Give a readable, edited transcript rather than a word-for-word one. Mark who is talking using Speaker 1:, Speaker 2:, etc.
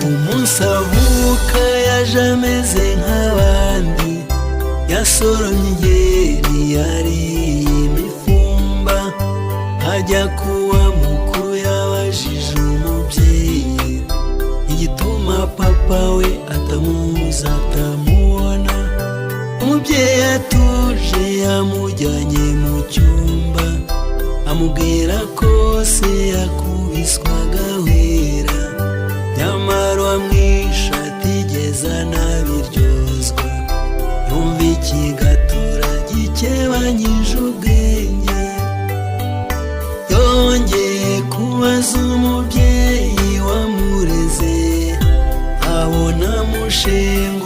Speaker 1: umunsi avuka yaje ameze nk'abandi, yasoromye inkeri yariye imifumba, ajya kuwa mukuru yabajije umubyeyi igituma papa we atamuzi atamubona. Umubyeyi atuje yamujyanye mu cyumba, amubwira ko se yakubiswa agahwera, nyamara uwamwishe atigeze anabiryozwa. Yumva ikigatura gikebanyije ubwenge, yongeye kubaza umubyeyi wamureze, abona amushenguye